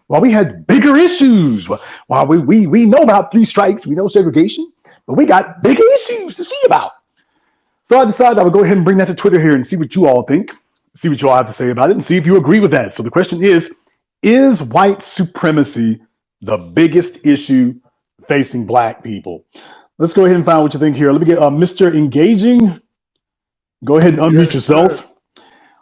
While we had bigger issues. While we know about three strikes, we know segregation, but we got bigger issues to see about. So I decided I would go ahead and bring that to Twitter here and see what you all think, see what you all have to say about it, and see if you agree with that. So the question is white supremacy the biggest issue facing black people? Let's go ahead and find what you think here. Let me get Mr. Engaging. Go ahead and unmute Yes, yourself. sir.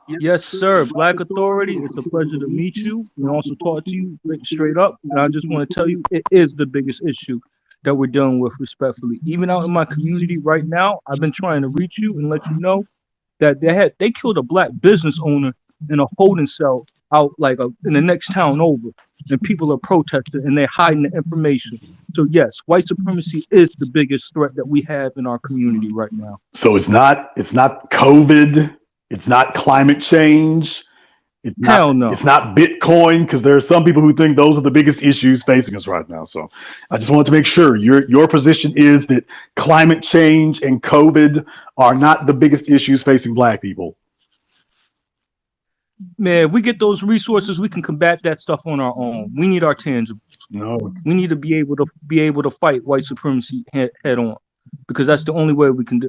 Yes, sir. Black Authority, it's a pleasure to meet you and also talk to you straight up. And I just want to tell you, it is the biggest issue that we're dealing with respectfully. Even out in my community right now, I've been trying to reach you and let you know that they killed a black business owner in a holding cell out in the next town over. And people are protesting and they're hiding the information. So yes, white supremacy is the biggest threat that we have in our community right now. So it's not COVID, it's not climate change, Hell no. it's not Bitcoin, because there are some people who think those are the biggest issues facing us right now. So I just wanted to make sure your position is that climate change and COVID are not the biggest issues facing black people. Man, if we get those resources, we can combat that stuff on our own. We need our tangibles. No. We need to be able to fight white supremacy head on, because that's the only way we can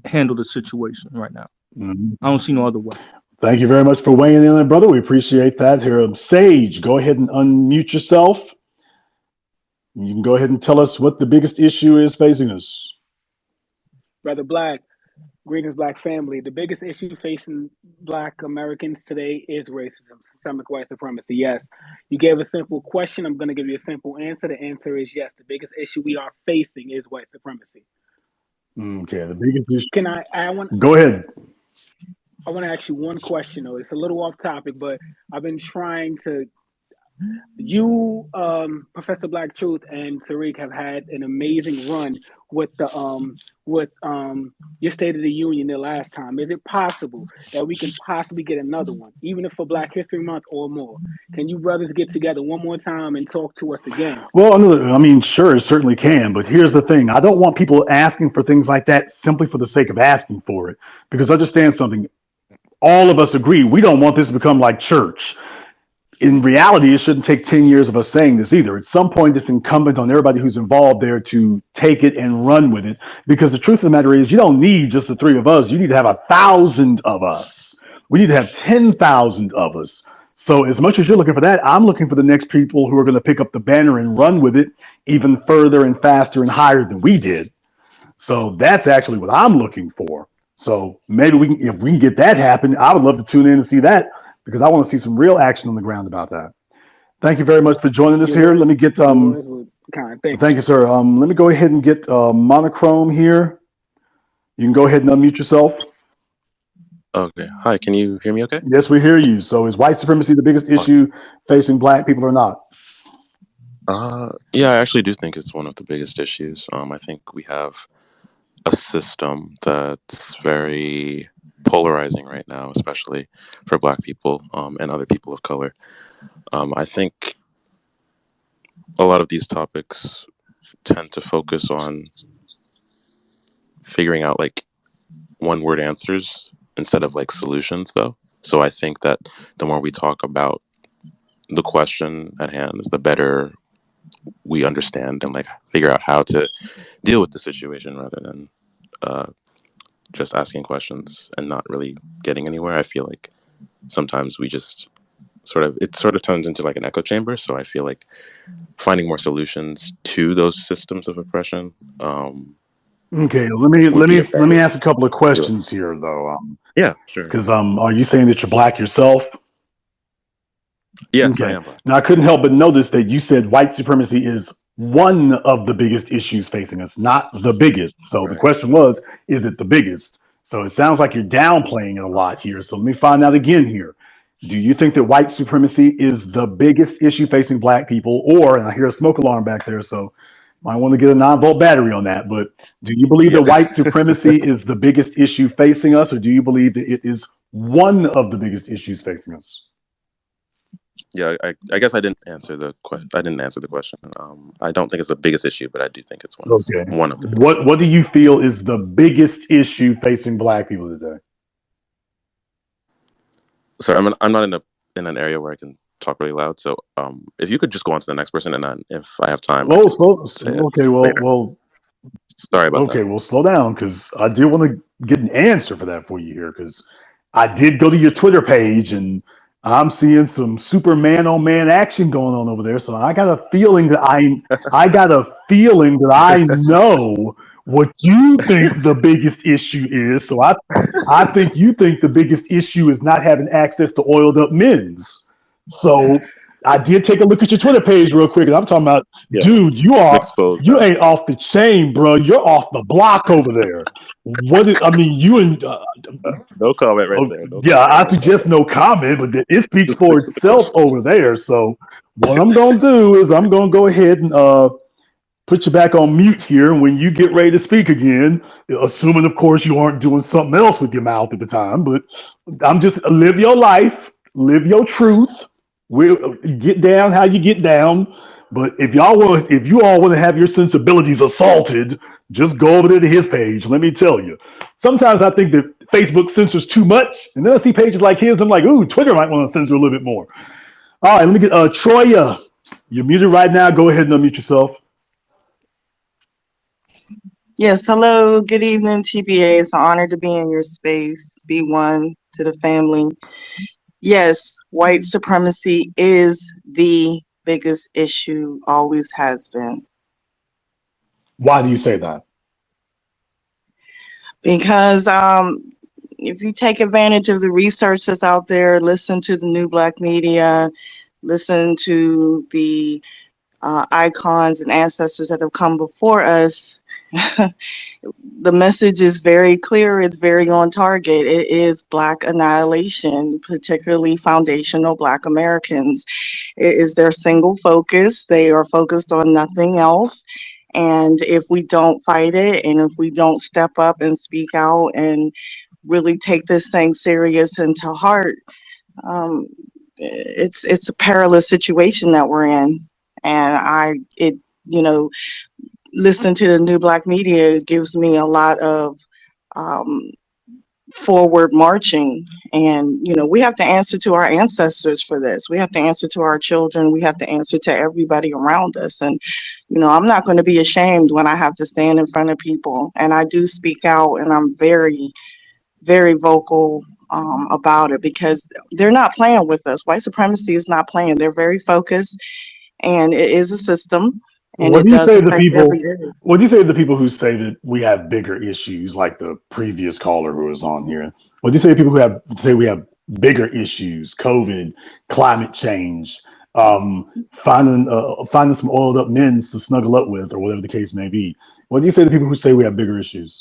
handle the situation right now. Mhm. I don't see no other way. Thank you very much for weighing in on it, brother. We appreciate that. Here, Sage, go ahead and unmute yourself. You can go ahead and tell us what the biggest issue is facing us. Brother Black, greetings, Black family. The biggest issue facing Black Americans today is racism, systemic white supremacy. Yes, you gave a simple question. I'm going to give you a simple answer. The answer is yes. The biggest issue we are facing is white supremacy. Okay, the biggest issue. Can I want Go ahead. I want to ask you one question though. It's a little off topic, but I've been trying to. You, Professor Black Truth, and Tariq have had an amazing run with your State of the Union the last time. Is it possible that we can possibly get another one, even if for Black History Month or more? Can you brothers get together one more time and talk to us again? Well, I mean, sure, it certainly can, but here's the thing. I don't want people asking for things like that simply for the sake of asking for it. Because understand something, all of us agree we don't want this to become like church. In reality, it shouldn't take 10 years of us saying this either. At some point, it's incumbent on everybody who's involved there to take it and run with it. Because the truth of the matter is, you don't need just the three of us. You need to have 1,000 of us. We need to have 10,000 of us. So, as much as you're looking for that, I'm looking for the next people who are going to pick up the banner and run with it even further and faster and higher than we did. So, that's actually what I'm looking for. So, maybe if we can get that happen, I would love to tune in and see that because I want to see some real action on the ground about that. Thank you very much for joining us Your here. word, Let me get your words were kind. Thank thank you. you, sir. Let me go ahead and get monochrome here. You can go ahead and unmute yourself. Okay. Hi, can you hear me okay? Yes, we hear you. So is white supremacy the biggest Oh, issue facing black people or not? yeah, I actually do think it's one of the biggest issues. I think we have a system that's very polarizing right now, especially for Black people and other people of color. I think a lot of these topics tend to focus on figuring out like one word answers instead of like solutions, though. So I think that the more we talk about the question at hand, the better we understand and like figure out how to deal with the situation rather than uh, just asking questions and not really getting anywhere. I feel like sometimes we just sort of turns into like an echo chamber. So I feel like finding more solutions to those systems of oppression Okay, let me would let be me a let me better ask a couple of way to do it. questions here, though. Yeah, sure. Because are you saying that you're black yourself? Yes, I Okay. am Black. Now I couldn't help but notice that you said white supremacy is one of the biggest issues facing us, not the biggest. So the Right. question was, is it the biggest? So it sounds like you're downplaying it a Okay. lot here. So let me find out again here. Do you think that white supremacy is the biggest issue facing black people? Or, and I hear a smoke alarm back there, so might want to get a 9-volt battery on that. But do you believe Yeah. that white supremacy is the biggest issue facing us, or do you believe that it is one of the biggest issues facing us? Yeah, I guess I didn't answer the question. I didn't answer the question. I don't think it's the biggest issue, but I do think it's Okay. one of the biggest What do you feel is the biggest issue facing black people today? Sorry, I'm not in an area where I can talk really loud. So if you could just go on to the next person, and then if I have time, I Well, can say it okay, later. Sorry about that. okay, well, slow down because I did want to get an answer for that for you here because I did go to your Twitter page and I'm seeing some super man on man action going on over there. So I got a feeling that I got a feeling that I know what you think the biggest issue is. So I think you think the biggest issue is not having access to oiled up men's. So I did take a look at your Twitter page real quick, and I'm talking about, dude, Yes, expose you that. ain't off the chain, bro. You're off the block over there. What is, I mean, you and No comment right oh, there. No yeah, comment. I No suggest comment. no comment, but it speaks Just for stick to the itself question. over there. So what I'm gonna do is I'm gonna go ahead and put you back on mute here. And when you get ready to speak again, assuming of course you aren't doing something else with your mouth at the time, but I'm just live your life, live your truth. We'll get down how you get down. But if you all want to have your sensibilities assaulted, just go over there to his page. Let me tell you. Sometimes I think that Facebook censors too much, and then I see pages like his, and I'm like, ooh, Twitter might want to censor a little bit more. All right, let me get Troya. You're muted right now. Go ahead and unmute yourself. Yes, hello, good evening, TBA. It's an honor to be in your space. B1 to the family. Yes, white supremacy is the biggest issue, always has been. Why do you say that? Because if you take advantage of the research that's out there, listen to the new black media, listen to the icons and ancestors that have come before us, the message is very clear. It's very on target. It is Black annihilation, particularly foundational Black Americans. It is their single focus. They are focused on nothing else. And if we don't fight it, and if we don't step up and speak out and really take this thing serious and to heart, it's a perilous situation that we're in. And you know, listening to the new black media gives me a lot of um, forward marching. And we have to answer to our ancestors for this. We have to answer to our children. We have to answer to everybody around us. And I'm not going to be ashamed when I have to stand in front of people, and I do speak out, and I'm very, very vocal about it, because they're not playing with us. White supremacy is not playing. They're very focused, and it is a system, and What it do you does say to the affect every people? area. What do you say to the people who say that we have bigger issues, like the previous caller who was on here? What do you say to people who say we have bigger issues, COVID, climate change, finding some oiled up men to snuggle up with, or whatever the case may be? What do you say to people who say we have bigger issues?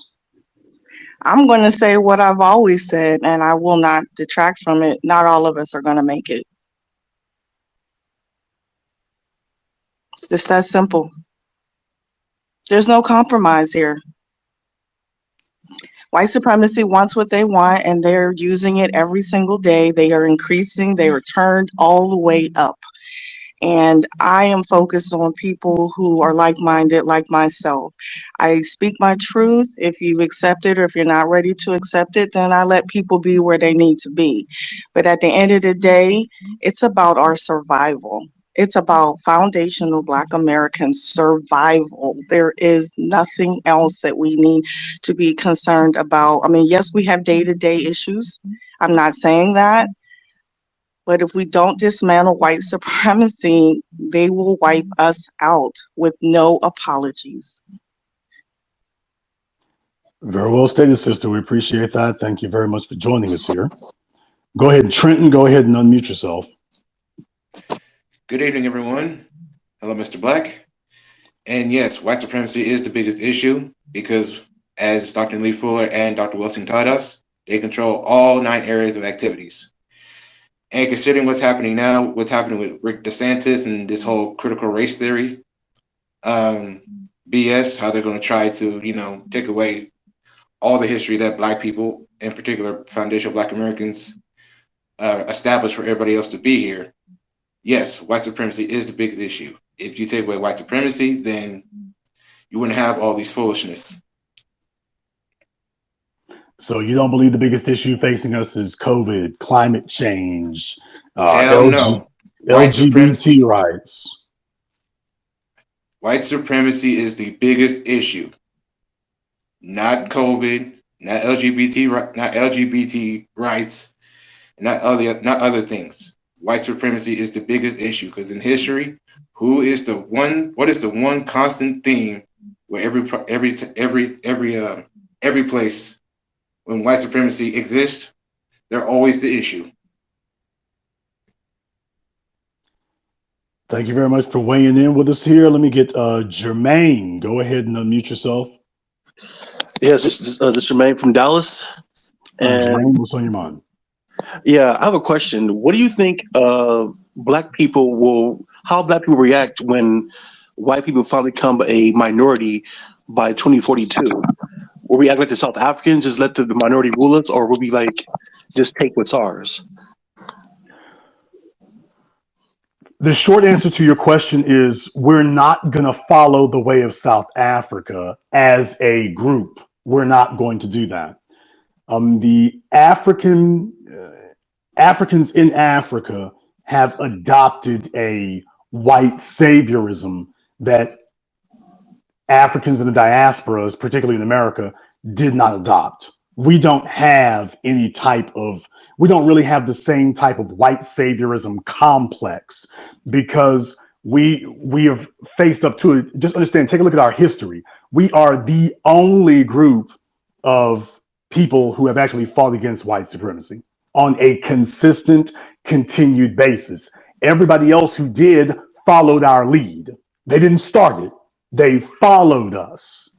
I'm going to say what I've always said, and I will not detract from it. Not all of us are going to make it. It's just that simple. There's no compromise here. White supremacy wants what they want, and they're using it every single day. They are increasing, they are turned all the way up. And I am focused on people who are like-minded, like myself. I speak my truth. If you accept it, or if you're not ready to accept it, then I let people be where they need to be. But at the end of the day, it's about our survival. It's about foundational Black American survival. There is nothing else that we need to be concerned about. I mean, yes, we have day-to-day issues. I'm not saying that. But if we don't dismantle white supremacy, they will wipe us out with no apologies. Very well stated, sister. We appreciate that. Thank you very much for joining us here. Go ahead, Trenton. Go ahead and unmute yourself. Good evening, everyone. Hello, Mr. Black. And yes, white supremacy is the biggest issue because, as Dr. Lee Fuller and Dr. Wilson taught us, they control all 9 areas of activities. And considering what's happening now, what's happening with Rick DeSantis and this whole critical race theory, BS, how they're going to try to, take away all the history that Black people, in particular foundational Black Americans, established for everybody else to be here. Yes, white supremacy is the biggest issue. If you take away white supremacy, then you wouldn't have all these foolishness. So you don't believe the biggest issue facing us is COVID, climate change, Hell LG, no. White LGBT supremacy. rights. White supremacy is the biggest issue. Not COVID, not LGBT rights, not other things. White supremacy is the biggest issue because in history, what is the one constant theme where every place when white supremacy exists, they're always the issue. Thank you very much for weighing in with us here. Let me get Jermaine. Go ahead and unmute yourself. Yes, this is Jermaine from Dallas. And Jermaine, what's on your mind? yeah, I have a question. What do you think how black people react when white people finally become a minority by 2042? Will we act like the South Africans, just let the minority rule us, or will we like just take what's ours? The short answer to your question is we're not going to follow the way of South Africa as a group. We're not going to do that. The Africans in Africa have adopted a white saviorism that Africans in the diasporas, particularly in America, did not adopt. We don't have we don't really have the same type of white saviorism complex because we have faced up to it. Just understand, take a look at our history. We are the only group of people who have actually fought against white supremacy on a consistent, continued basis. Everybody else who did followed our lead. They didn't start it, they followed us.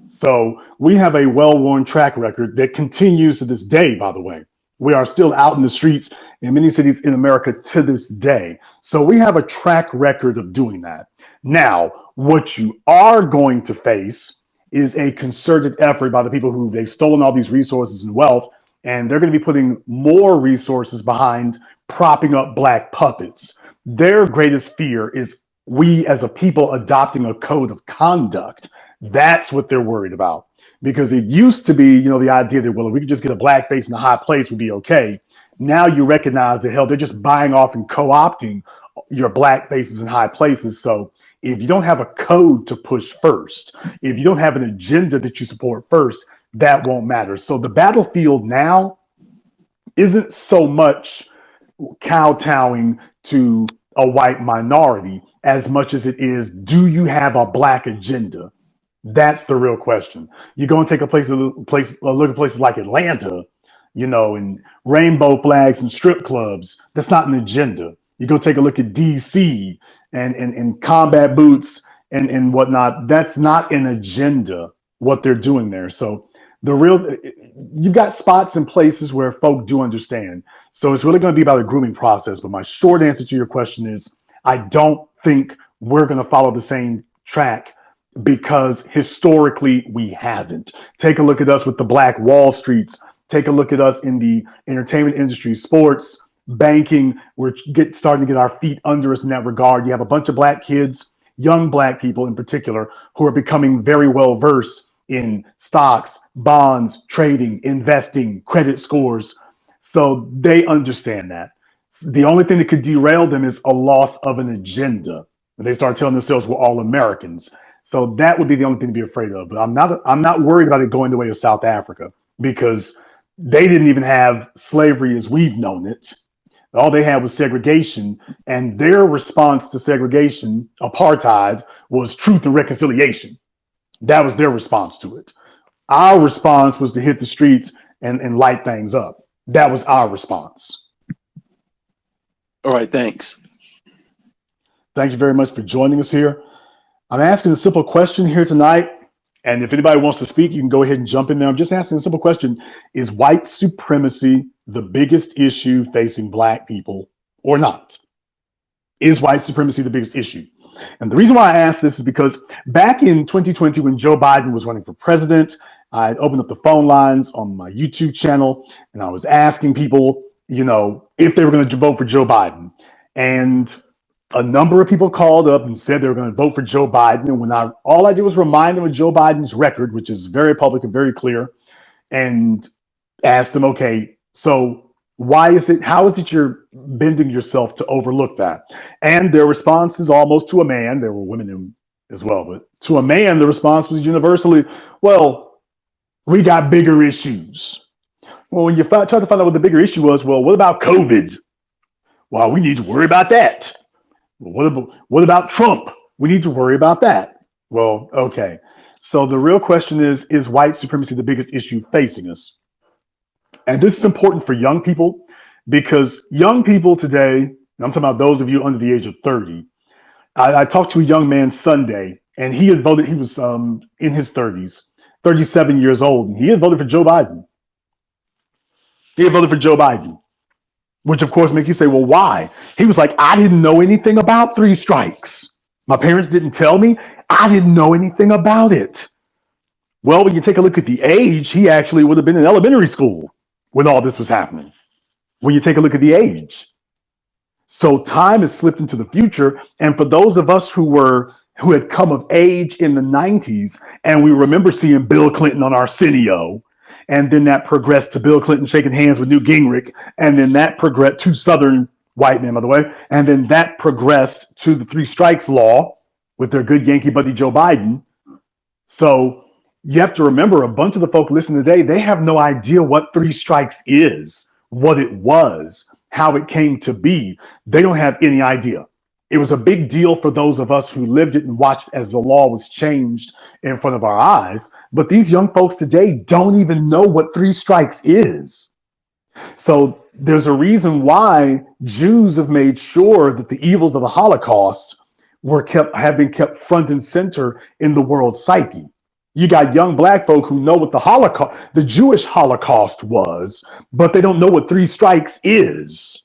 So we have a well worn track record that continues to this day, by the way. We are still out in the streets in many cities in America to this day. So we have a track record of doing that. Now, what you are going to face is a concerted effort by the people who they've stolen all these resources and wealth, and they're going to be putting more resources behind propping up black puppets. Their greatest fear is we as a people adopting a code of conduct. That's what they're worried about. Because it used to be, the idea that, well, if we could just get a black face in a high place, would be okay. Now you recognize that, hell, they're just buying off and co opting your black faces in high places. So if you don't have a code to push first, if you don't have an agenda that you support first, that won't matter. So the battlefield now isn't so much kowtowing to a white minority as much as it is, do you have a black agenda? That's the real question. You go and take look at places like Atlanta, and rainbow flags and strip clubs. That's not an agenda. You go take a look at DC and combat boots and whatnot. That's not an agenda. What they're doing there. So you've got spots and places where folk do understand. So it's really going to be about a grooming process. But my short answer to your question is, I don't think we're going to follow the same track because historically we haven't. Take a look at us with the Black Wall Streets. Take a look at us in the entertainment industry, sports, banking. We're starting to get our feet under us in that regard. You have a bunch of black kids, young black people in particular, who are becoming very well versed in stocks, bonds, trading, investing, credit scores. So they understand that. The only thing that could derail them is a loss of an agenda. And they start telling themselves we're all Americans. So that would be the only thing to be afraid of. But I'm not worried about it going the way of South Africa because they didn't even have slavery as we've known it. All they had was segregation, and their response to segregation, apartheid, was truth and reconciliation. That was their response to it. Our response was to hit the streets and light things up. That was our response. All right, thanks. Thank you very much for joining us here. I'm asking a simple question here tonight. And if anybody wants to speak, you can go ahead and jump in there. I'm just asking a simple question. Is white supremacy the biggest issue facing black people or not? Is white supremacy the biggest issue? And the reason why I ask this is because back in 2020, when Joe Biden was running for president, I opened up the phone lines on my YouTube channel and I was asking people, if they were going to vote for Joe Biden. And a number of people called up and said they were going to vote for Joe Biden. And all I did was remind them of Joe Biden's record, which is very public and very clear, and asked them, okay, so Why is it? How is it you're bending yourself to overlook that? And their response is almost to a man. There were women as well, but to a man, the response was universally, "Well, we got bigger issues." Well, when you try to find out what the bigger issue was, well, what about COVID? Well, we need to worry about that. Well, what about Trump? We need to worry about that. Well, okay. So the real question is white supremacy the biggest issue facing us? And this is important for young people because young people today, and I'm talking about those of you under the age of 30. I talked to a young man Sunday, and he had voted, he was in his 30s, 37 years old, and he had voted for Joe Biden. He had voted for Joe Biden, which of course makes you say, well, why? He was like, I didn't know anything about three strikes. My parents didn't tell me. I didn't know anything about it. Well, when you take a look at the age, he actually would have been in elementary school when all this was happening. When you take a look at the age. So time has slipped into the future. And for those of us who had come of age in the 90s, and we remember seeing Bill Clinton on Arsenio, and then that progressed to Bill Clinton shaking hands with Newt Gingrich, and then that progressed to Southern white men, by the way, and then that progressed to the three strikes law with their good Yankee buddy Joe Biden. So you have to remember a bunch of the folk listening today, they have no idea what three strikes is, what it was, how it came to be. They don't have any idea. It was a big deal for those of us who lived it and watched as the law was changed in front of our eyes. But these young folks today don't even know what three strikes is. So there's a reason why Jews have made sure that the evils of the Holocaust have been kept front and center in the world's psyche. You got young black folk who know what the Jewish Holocaust was, but they don't know what three strikes is.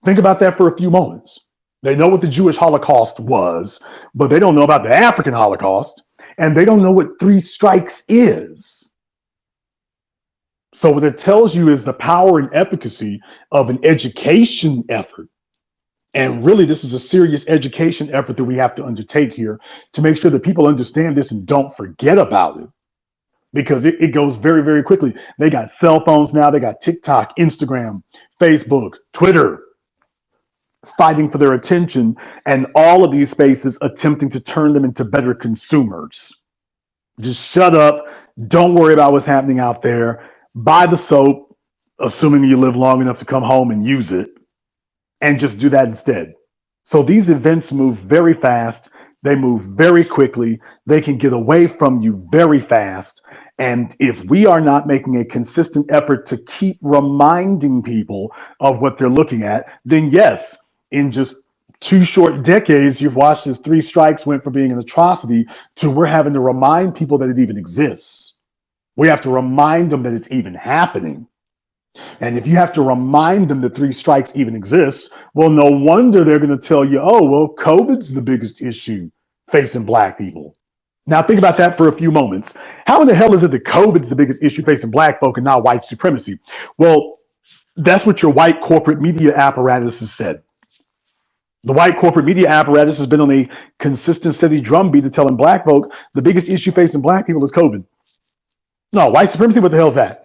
Think about that for a few moments. They know what the Jewish Holocaust was, but they don't know about the African Holocaust, and they don't know what three strikes is. So what it tells you is the power and efficacy of an education effort. And really, this is a serious education effort that we have to undertake here to make sure that people understand this and don't forget about it. Because it goes very, very quickly. They got cell phones now. They got TikTok, Instagram, Facebook, Twitter, fighting for their attention. And all of these spaces attempting to turn them into better consumers. Just shut up. Don't worry about what's happening out there. Buy the soap, assuming you live long enough to come home and use it. And just do that instead. So these events move very fast. They move very quickly. They can get away from you very fast. And if we are not making a consistent effort to keep reminding people of what they're looking at, then yes, in just 2 short decades, you've watched as three strikes went from being an atrocity to we're having to remind people that it even exists. We have to remind them that it's even happening. And if you have to remind them that three strikes even exists, well, no wonder they're going to tell you, oh, well, COVID's the biggest issue facing black people. Now, think about that for a few moments. How in the hell is it that COVID's the biggest issue facing black folk and not white supremacy? Well, that's what your white corporate media apparatus has said. The white corporate media apparatus has been on a consistent, steady drumbeat of telling black folk the biggest issue facing black people is COVID. No, white supremacy, what the hell is that?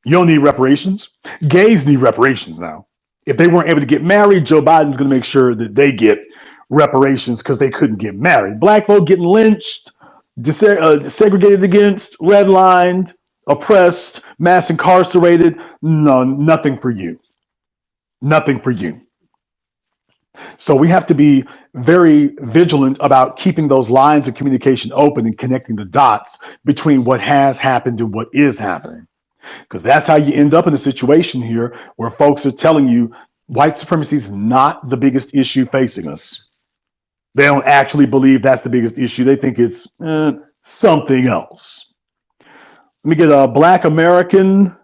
You don't need reparations. Gays need reparations now. If they weren't able to get married, Joe Biden's going to make sure that they get reparations because they couldn't get married. Black folk getting lynched, segregated against, redlined, oppressed, mass incarcerated. No, nothing for you. Nothing for you. So we have to be very vigilant about keeping those lines of communication open and connecting the dots between what has happened and what is happening. Because that's how you end up in a situation here where folks are telling you white supremacy is not the biggest issue facing us. They don't actually believe that's the biggest issue. They think it's something else. Let me get a Black American.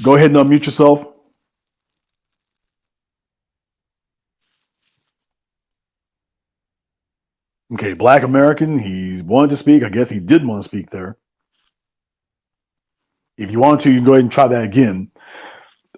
Go ahead and unmute yourself. Okay, Black American. He wanted to speak. I guess he didn't want to speak there. If you want to, you can go ahead and try that again.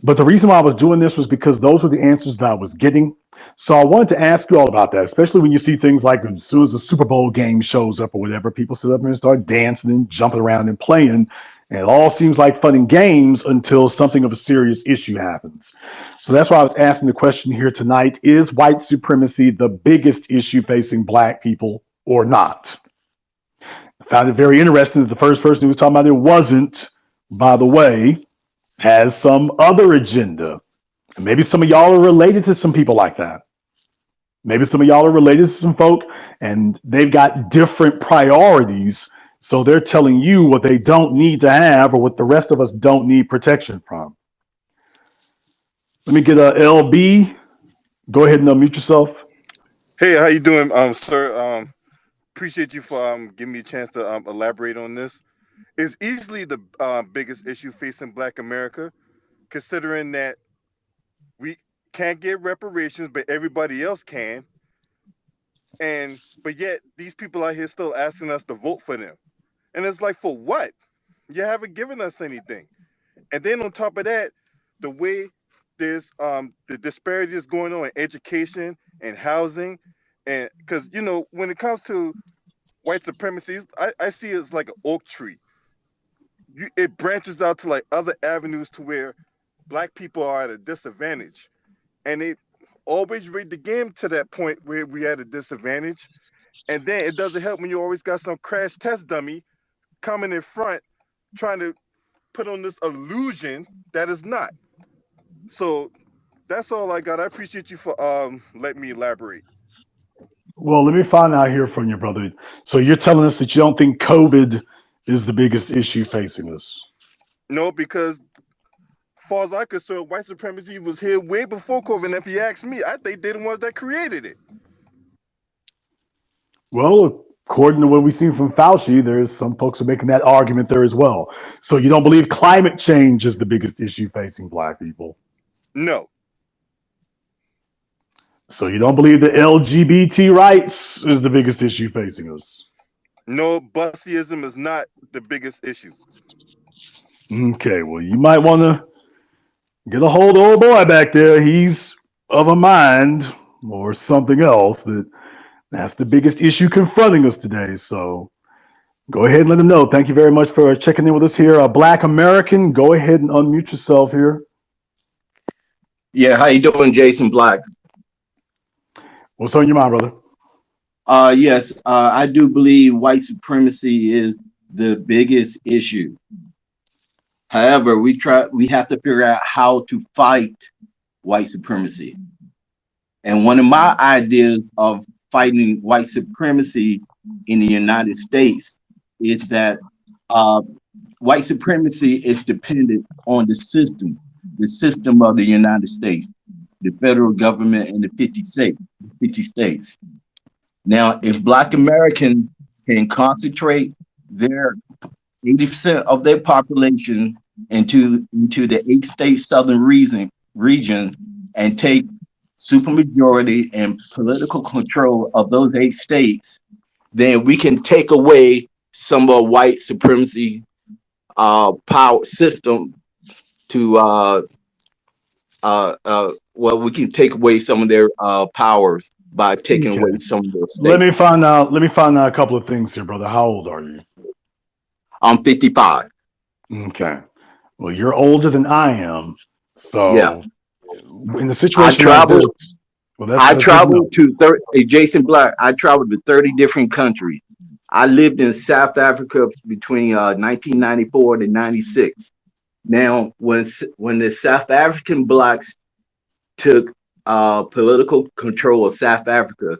But the reason why I was doing this was because those were the answers that I was getting. So I wanted to ask you all about that, especially when you see things like as soon as the Super Bowl game shows up or whatever, people sit up and start dancing and jumping around and playing. And it all seems like fun and games until something of a serious issue happens. So that's why I was asking the question here tonight: is white supremacy the biggest issue facing black people or not? I found it very interesting that the first person who was talking about it wasn't, by the way, has some other agenda. And maybe some of y'all are related to some people like that. Maybe some of y'all are related to some folk and they've got different priorities. So they're telling you what they don't need to have or what the rest of us don't need protection from. Let me get a LB. Go ahead and unmute yourself. Hey, how you doing, sir? Appreciate you for giving me a chance to elaborate on this. It's easily the biggest issue facing Black America, considering that we can't get reparations, but everybody else can, and but yet these people out here still asking us to vote for them, and it's like, for what? You haven't given us anything. And then on top of that, the way there's the disparities going on in education and housing, and because when it comes to white supremacy, I see it as like an oak tree. It branches out to like other avenues to where black people are at a disadvantage, and they always rate the game to that point where we at a disadvantage. And then it doesn't help when you always got some crash test dummy coming in front trying to put on this illusion that is not. So that's all I got. I appreciate you for letting me elaborate. Well, let me find out here from you, brother. So you're telling us that you don't think COVID is the biggest issue facing us? No, because far as I'm concerned, white supremacy was here way before COVID. And if you ask me, I think they're the ones that created it. Well, according to what we've seen from Fauci, there's some folks are making that argument there as well. So you don't believe climate change is the biggest issue facing black people? No. So you don't believe that LGBT rights is the biggest issue facing us? No, bussyism is not the biggest issue. Okay, well, you might want to get a hold of old boy back there. He's of a mind or something else that's the biggest issue confronting us today. So go ahead and let him know. Thank you very much for checking in with us here. A Black American, go ahead and unmute yourself here. Yeah, how you doing, Jason Black? What's on your mind, brother? Yes, I do believe white supremacy is the biggest issue. However, we have to figure out how to fight white supremacy. And one of my ideas of fighting white supremacy in the United States is that white supremacy is dependent on the system of the United States, the federal government, and the 50 states. Now, if Black Americans can concentrate their 80% of their population into the 8-state southern region and take supermajority and political control of those 8 states, then we can take away some of white supremacy power system to we can take away some of their powers by taking away some of those states. Let me find out a couple of things here, brother. How old are you? I'm 55. Okay. Well, you're older than I am. So yeah. In the situation I traveled to Jason Black, I traveled to 30 different countries. I lived in South Africa between 1994 to 96. Now, when the South African blacks took political control of South Africa,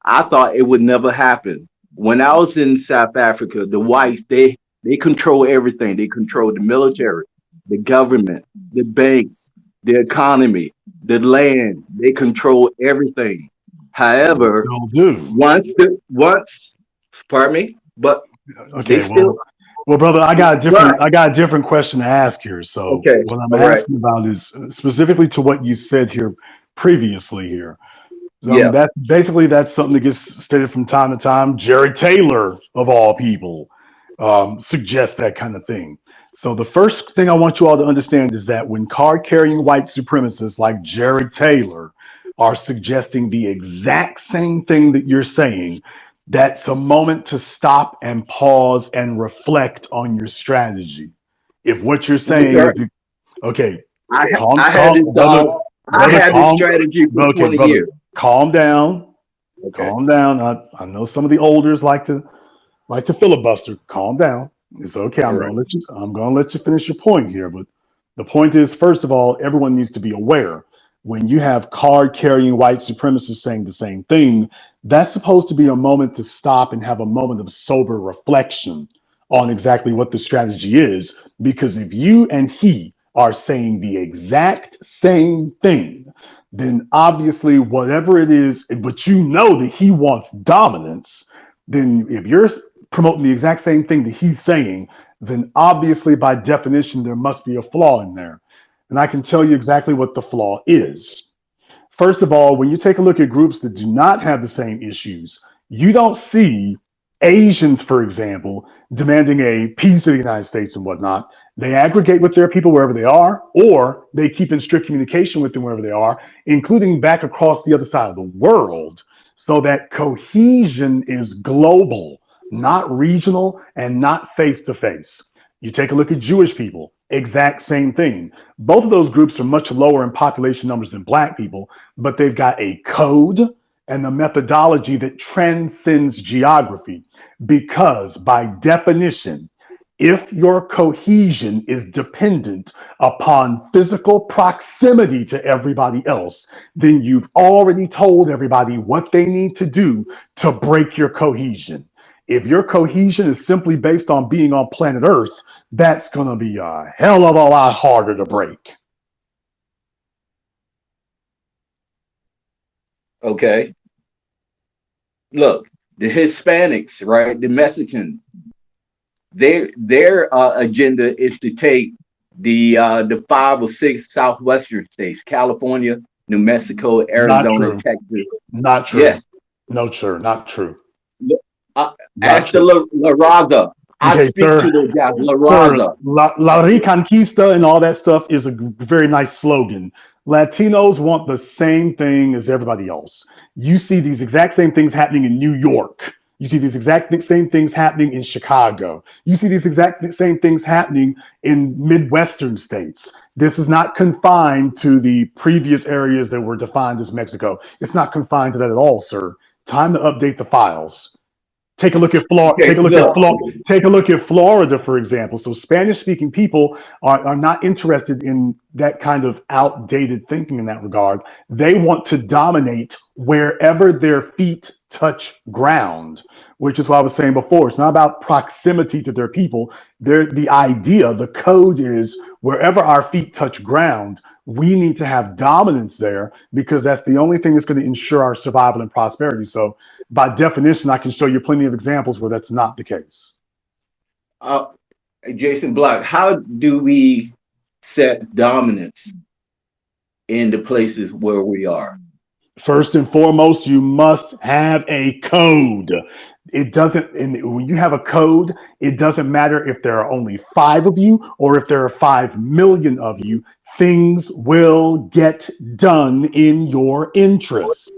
I thought it would never happen. When I was in South Africa, the whites, they control everything. They control the military, the government, the banks, the economy, the land. They control everything. However, once, pardon me, but okay, they still. Well, brother, I got a different question to ask here. So what I'm asking about is specifically to what you said here previously here. So that's something that gets stated from time to time. Jared Taylor, of all people, suggests that kind of thing. So the first thing I want you all to understand is that when card-carrying white supremacists like Jared Taylor are suggesting the exact same thing that you're saying, That's a moment to stop and pause and reflect on your strategy. If what you're No, saying sir. is, okay, I had this brother, I brother, had this calm, strategy for okay, 20 brother, years. calm down, Okay. calm down. I know some of the elders like to filibuster. Calm down. It's okay. All right. I'm gonna let you finish your point here. But the point is, first of all, everyone needs to be aware when you have card carrying white supremacists saying the same thing, that's supposed to be a moment to stop and have a moment of sober reflection on exactly what the strategy is. Because if you and he are saying the exact same thing, then obviously whatever it is, but you know that he wants dominance, then if you're promoting the exact same thing that he's saying, then obviously by definition there must be a flaw in there. And I can tell you exactly what the flaw is. First of all, when you take a look at groups that do not have the same issues, you don't see Asians, for example, demanding a peace of the United States and whatnot. They aggregate with their people wherever they are, or they keep in strict communication with them wherever they are, including back across the other side of the world, so that cohesion is global, not regional and not face to face. You take a look at Jewish people, exact same thing. Both of those groups are much lower in population numbers than black people, but they've got a code and a methodology that transcends geography because, by definition, if your cohesion is dependent upon physical proximity to everybody else, then you've already told everybody what they need to do to break your cohesion. If your cohesion is simply based on being on planet Earth, that's going to be a hell of a lot harder to break. Okay. Look, the Hispanics, right? The Mexicans, their agenda is to take the 5 or 6 southwestern states, California, New Mexico, Not Arizona, true. Texas. Not true. Yes. No, sir. Not true. Uh, Not Ask the true. La Raza. I Okay, speak to sir. those guys, La Sir, Raza. La Reconquista and all that stuff is a very nice slogan. Latinos want the same thing as everybody else. You see these exact same things happening in New York. You see these exact same things happening in Chicago. You see these exact same things happening in Midwestern states. This is not confined to the previous areas that were defined as Mexico. It's not confined to that at all, sir. Time to update the files. Take a look at Florida. Okay, look. Take a look at Florida, for example. So Spanish-speaking people are not interested in that kind of outdated thinking in that regard. They want to dominate wherever their feet touch ground, which is what I was saying before. It's not about proximity to their people. The idea, the code is wherever our feet touch ground, we need to have dominance there because that's the only thing that's going to ensure our survival and prosperity. So by definition, I can show you plenty of examples where that's not the case. Uh, Jason Block, how do we set dominance in the places where we are? First and foremost, you must have a code. It doesn't, and when you have a code, it doesn't matter if there are only 5 of you or if there are 5 million of you, things will get done in your interest.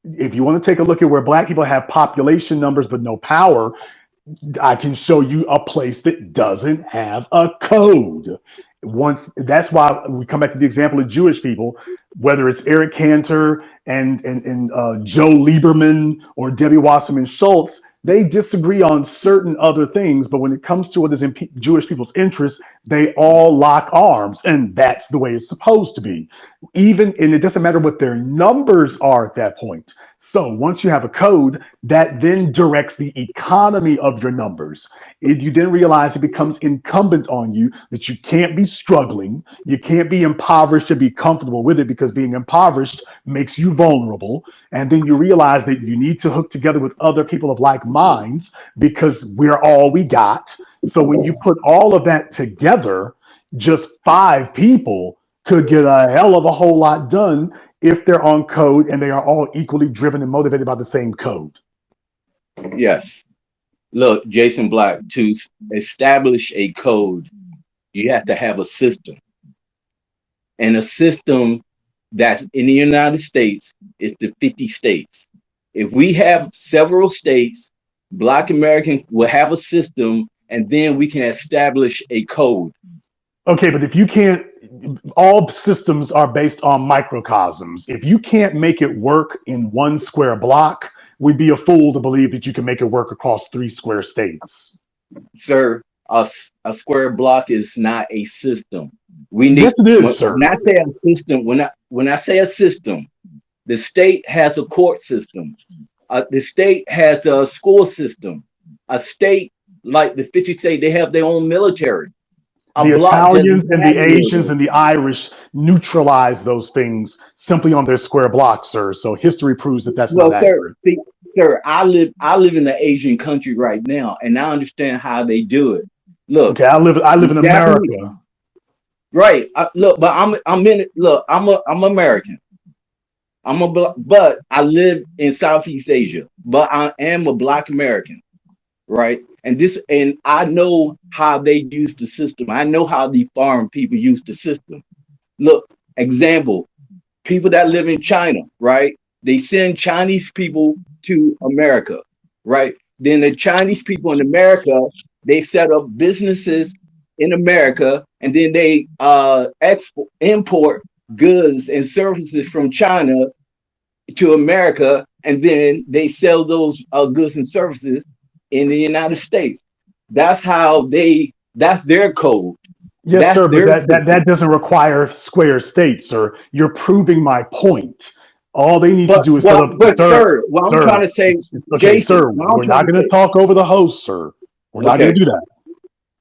If you want to take a look at where black people have population numbers but no power, I can show you a place that doesn't have a code. Once that's why we come back to the example of Jewish people, whether it's Eric Cantor and Joe Lieberman or Debbie Wasserman Schultz, they disagree on certain other things, but when it comes to what is in Jewish people's interests, they all lock arms, and that's the way it's supposed to be. Even and it doesn't matter what their numbers are at that point. So once you have a code, that then directs the economy of your numbers. If you then realize it becomes incumbent on you that you can't be struggling, you can't be impoverished and be comfortable with it because being impoverished makes you vulnerable. And then you realize that you need to hook together with other people of like minds because we're all we got. So when you put all of that together, just 5 people could get a hell of a whole lot done if they're on code and they are all equally driven and motivated by the same code. Yes. Look, Jason Black, to establish a code, you have to have a system. And a system that's in the United States is the 50 states. If we have several states Black Americans will have a system, and then we can establish a code. Okay, but if you can't, all systems are based on microcosms. If you can't make it work in one square block, we'd be a fool to believe that you can make it work across 3 square states. Sir, a square block is not a system. We Yes, need it is, sir. when I say a system, when I say a system, the state has a court system. The state has a school system. A state like the 50 state, they have their own military. A The block Italians doesn't and have the a Asians military. and the Irish neutralize those things simply on their square blocks, sir. So history proves that that's not Well, sir, accurate. see, sir, I live in an Asian country right now, and I understand how they do it. Look, Okay, I live the in Japanese, America. right? Look, but I'm in it. Look, I'm American. But I live in Southeast Asia. But I am a Black American, right? And I know how they use the system. I know how the foreign people use the system. Look, example, people that live in China, right? They send Chinese people to America, right? Then the Chinese people in America, they set up businesses in America, and then they import goods and services from China to America, and then they sell those goods and services in the United States. That's how that's their code. Yes, That's sir, but their that system. doesn't require square states, sir. You're proving my point. All they need to do is set up, But sir, sir, what I'm sir. trying to say, It's okay, Jason, sir. what I'm We're trying not to going to say, talk over the host, sir. We're not going okay, to do that.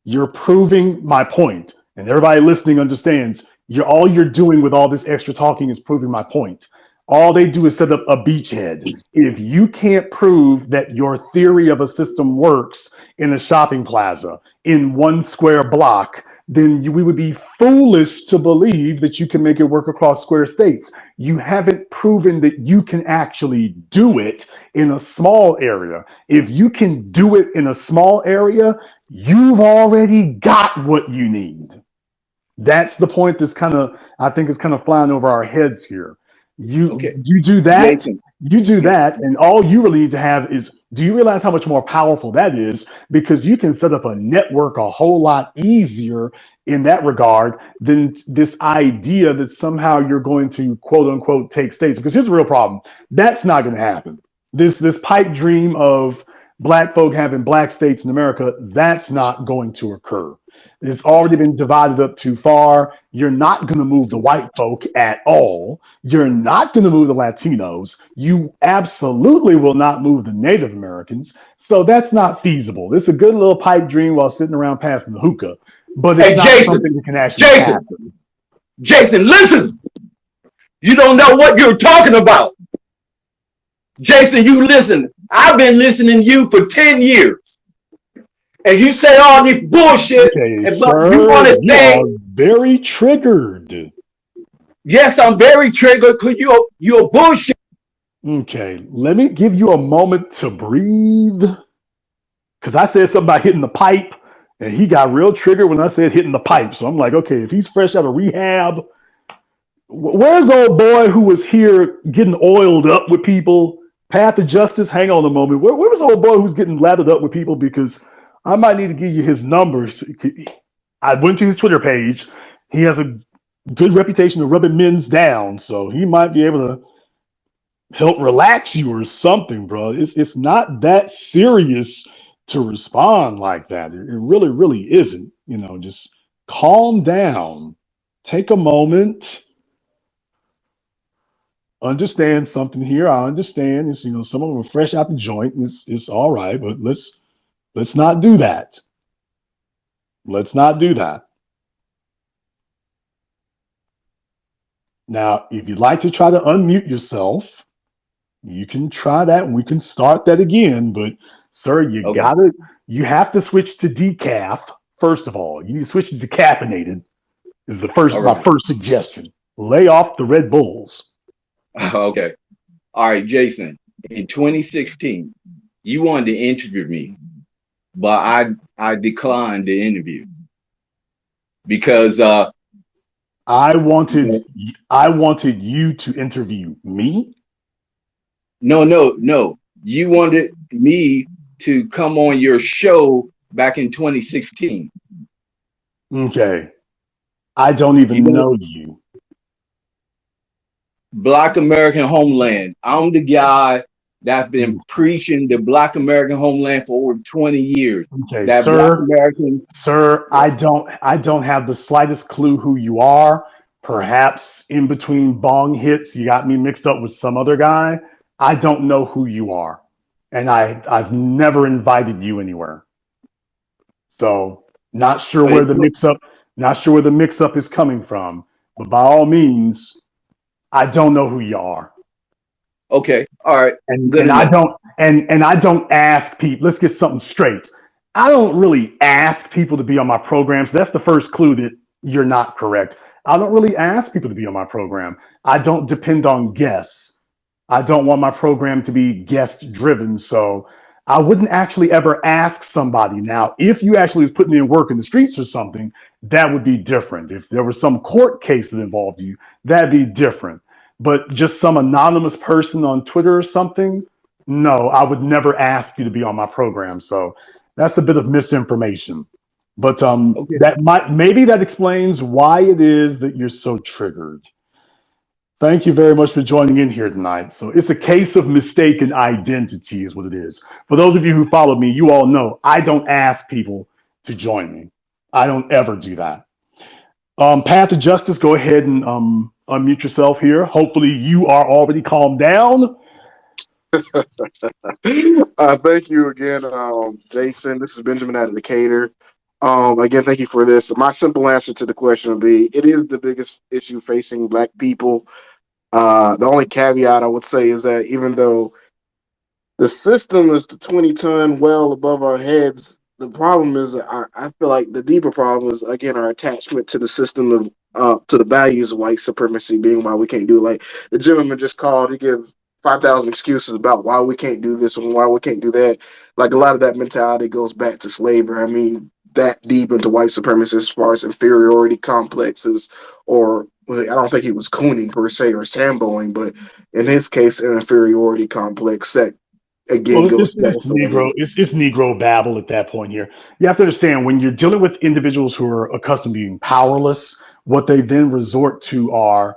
You're proving my point, and everybody listening understands. All you're doing with all this extra talking is proving my point. All they do is set up a beachhead. If you can't prove that your theory of a system works in a shopping plaza in 1 square block, then we would be foolish to believe that you can make it work across square states. You haven't proven that you can actually do it in a small area. If you can do it in a small area, you've already got what you need. That's the point that's kind of, I think, is kind of flying over our heads here. You okay, you do that, Jason, you do that, and all you really need to have is, do you realize how much more powerful that is? Because you can set up a network a whole lot easier in that regard than this idea that somehow you're going to quote unquote take states. Because here's the real problem. That's not going to happen. This pipe dream of black folk having black states in America, that's not going to occur. It's already been divided up too far. You're not going to move the white folk at all. You're not going to move the Latinos. You absolutely will not move the Native Americans. So that's not feasible. It's a good little pipe dream while sitting around passing the hookah, but it's hey, not something that can actually Jason, happen. Jason, listen, you don't know what you're talking about. Jason, you listen. I've been listening to you for 10 years, and you say all this bullshit, Okay, but you sir, want to you say, are very triggered. yes, I'm very triggered because you're a bullshit. Okay, let me give you a moment to breathe. Because I said something about hitting the pipe, and he got real triggered when I said hitting the pipe. So I'm like, okay, if he's fresh out of rehab, where's old boy who was here getting oiled up with people? Path of Justice. Hang on a moment. Where was old boy who's getting lathered up with people? Because I might need to give you his numbers. I went to his Twitter page. He has a good reputation of rubbing men's down, so he might be able to help relax you or something, bro. It's not that serious to respond like that. It really, really isn't. Just calm down. Take a moment. Understand something here. I understand. It's some of them are fresh out the joint. It's all right, but let's not do that. Let's not do that. Now, if you'd like to try to unmute yourself, you can try that and we can start that again. But sir, Okay, you have to switch to decaf. First of all, you need to switch to decaffeinated is all my right, first suggestion. Lay off the Red Bulls. okay, all right, Jason. In 2016, you wanted to interview me, but I declined the interview because I wanted I wanted you to interview me. no, you wanted me to come on your show back in 2016. Okay. I don't You even know, know you. Black American Homeland. I'm the guy that's been preaching the Black American Homeland for over 20 years. Okay, That Black sir. Americans, Sir, I don't have the slightest clue who you are. Perhaps in between bong hits, you got me mixed up with some other guy. I don't know who you are. And I've never invited you anywhere. So not sure but where it's the mix up not sure where the mix up is coming from. But by all means, I don't know who you are. okay. All right. and Good and I enough. don't and I don't ask people. Let's get something straight. I don't really ask people to be on my program. So that's the first clue that you're not correct. I don't really ask people to be on my program. I don't depend on guests. I don't want my program to be guest driven. So I wouldn't actually ever ask somebody. Now, if you actually was putting in work in the streets or something, that would be different. If there was some court case that involved you, that'd be different. But just some anonymous person on Twitter or something, no, I would never ask you to be on my program. So that's a bit of misinformation. But Okay. that might maybe that explains why it is that you're so triggered. Thank you very much for joining in here tonight. So it's a case of mistaken identity, is what it is. For those of you who follow me, you all know I don't ask people to join me. I don't ever do that. Path to Justice, go ahead and unmute yourself here. Hopefully, you are already calmed down. Thank you again, Jason. This is Benjamin out of Decatur. Again, thank you for this. My simple answer to the question would be: it is the biggest issue facing Black people. The only caveat I would say is that even though the system is the 20-ton well above our heads. The problem is, I feel like the deeper problem is again our attachment to the system of to the values of white supremacy being why we can't do it. Like the gentleman just called, he give 5,000 excuses about why we can't do this and why we can't do that. Like a lot of that mentality goes back to slavery. I mean, that deep into white supremacy as far as inferiority complexes, or well, I don't think he was cooning per se or samboing, but in his case, an inferiority complex that again Well, goes back it's to Negro. It's Negro babble at that point here. You have to understand when you're dealing with individuals who are accustomed to being powerless, what they then resort to are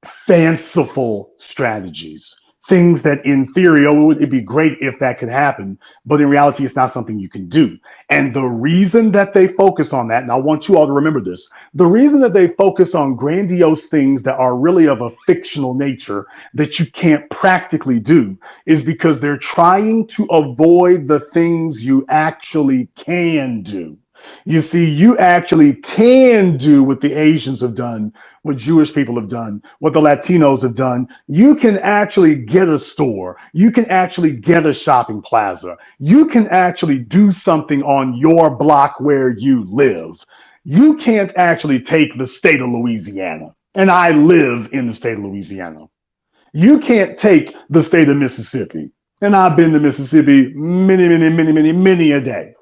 fanciful strategies, things that in theory, oh, it'd be great if that could happen, but in reality, it's not something you can do. And the reason that they focus on that, and I want you all to remember this, the reason that they focus on grandiose things that are really of a fictional nature that you can't practically do is because they're trying to avoid the things you actually can do. You see, you actually can do what the Asians have done, what Jewish people have done, what the Latinos have done. You can actually get a store. You can actually get a shopping plaza. You can actually do something on your block where you live. You can't actually take the state of Louisiana. And I live in the state of Louisiana. You can't take the state of Mississippi. And I've been to Mississippi many a day.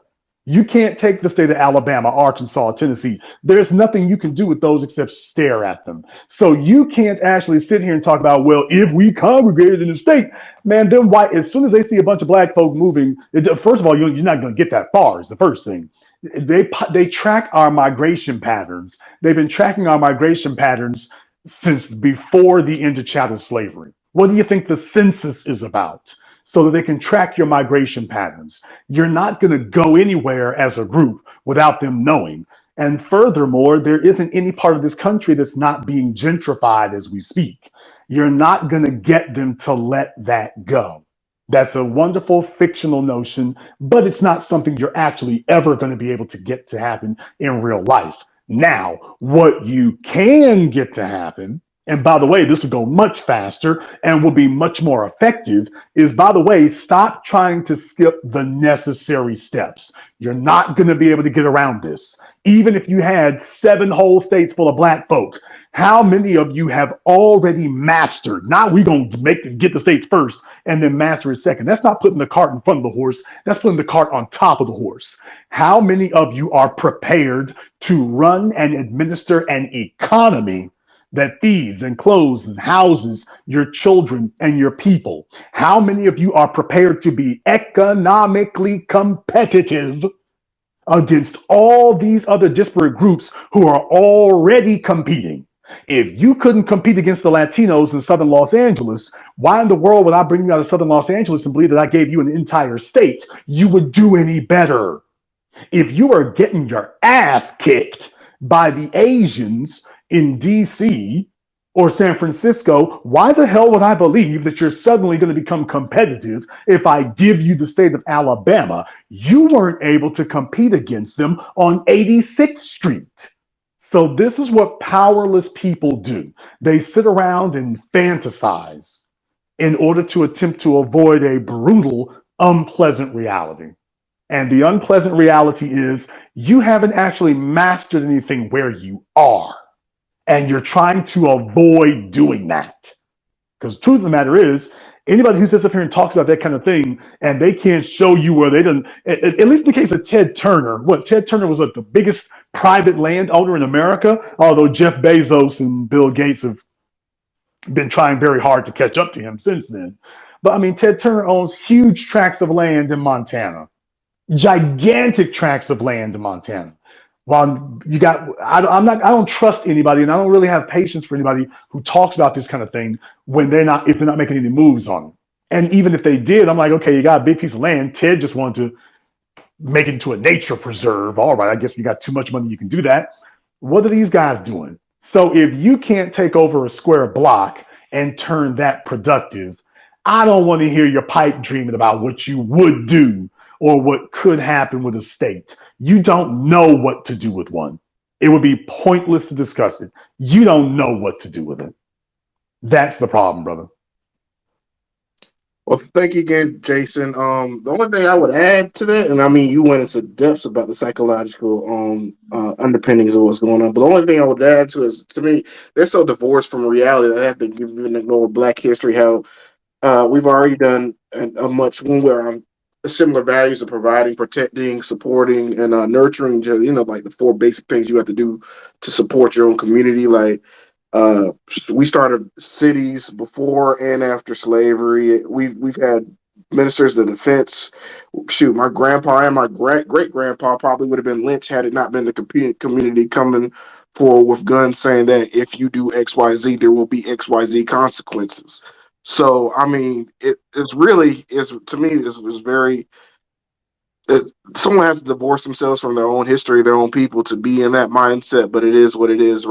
You can't take the state of Alabama, Arkansas, Tennessee. There's nothing you can do with those except stare at them. So you can't actually sit here and talk about, well, if we congregated in the state, man, then why? As soon as they see a bunch of black folk moving, first of all, you're not going to get that far. Is the first thing. They track our migration patterns. They've been tracking our migration patterns since before the end of chattel slavery. What do you think the census is about? So that they can track your migration patterns. You're not going to go anywhere as a group without them knowing. And furthermore, there isn't any part of this country that's not being gentrified as we speak. You're not going to get them to let that go. That's a wonderful fictional notion, but it's not something you're actually ever going to be able to get to happen in real life. Now, what you can get to happen, and by the way, this will go much faster and will be much more effective, is by the way, stop trying to skip the necessary steps. You're not going to be able to get around this. Even if you had 7 whole states full of black folk, how many of you have already mastered? Now we're going to get the states first and then master it second. That's not putting the cart in front of the horse. That's putting the cart on top of the horse. How many of you are prepared to run and administer an economy that feeds and clothes and houses your children and your people? How many of you are prepared to be economically competitive against all these other disparate groups who are already competing? If you couldn't compete against the Latinos in Southern Los Angeles, why in the world would I bring you out of Southern Los Angeles and believe that I gave you an entire state? You would do any better. If you are getting your ass kicked by the Asians in DC or San Francisco, why the hell would I believe that you're suddenly going to become competitive if I give you the state of Alabama? You weren't able to compete against them on 86th Street. So, this is what powerless people do. They sit around and fantasize in order to attempt to avoid a brutal, unpleasant reality. And the unpleasant reality is you haven't actually mastered anything where you are. And you're trying to avoid doing that. Because the truth of the matter is, anybody who sits up here and talks about that kind of thing and they can't show you where they done, at least in the case of Ted Turner, what Ted Turner was like the biggest private landowner in America, although Jeff Bezos and Bill Gates have been trying very hard to catch up to him since then. But I mean, Ted Turner owns huge tracts of land in Montana, gigantic tracts of land in Montana. Well, I don't trust anybody, and I don't really have patience for anybody who talks about this kind of thing when if they're not making any moves on it. And even if they did, I'm like, okay, you got a big piece of land. Ted just wanted to make it into a nature preserve. All right, I guess you got too much money, you can do that. What are these guys doing? So if you can't take over a square block and turn that productive, I don't want to hear your pipe dreaming about what you would do or what could happen with a state. You don't know what to do with one. It would be pointless to discuss it. You don't know what to do with it. That's the problem, brother. Well, thank you again, Jason. The only thing I would add to that, and I mean, you went into depths about the psychological underpinnings of what's going on. But the only thing I would add to is, to me, they're so divorced from reality that I have to even ignore Black history. How we've already done a much when we're on similar values of providing, protecting, supporting, and nurturing. Like the four basic things you have to do to support your own community. Like we started cities before and after slavery. We've had ministers of defense. Shoot, my grandpa and my great grandpa probably would have been lynched had it not been the community coming forward with guns saying that if you do XYZ, there will be XYZ consequences. So I mean, it's really is to me is very. Someone has to divorce themselves from their own history, their own people, to be in that mindset. But it is what it is.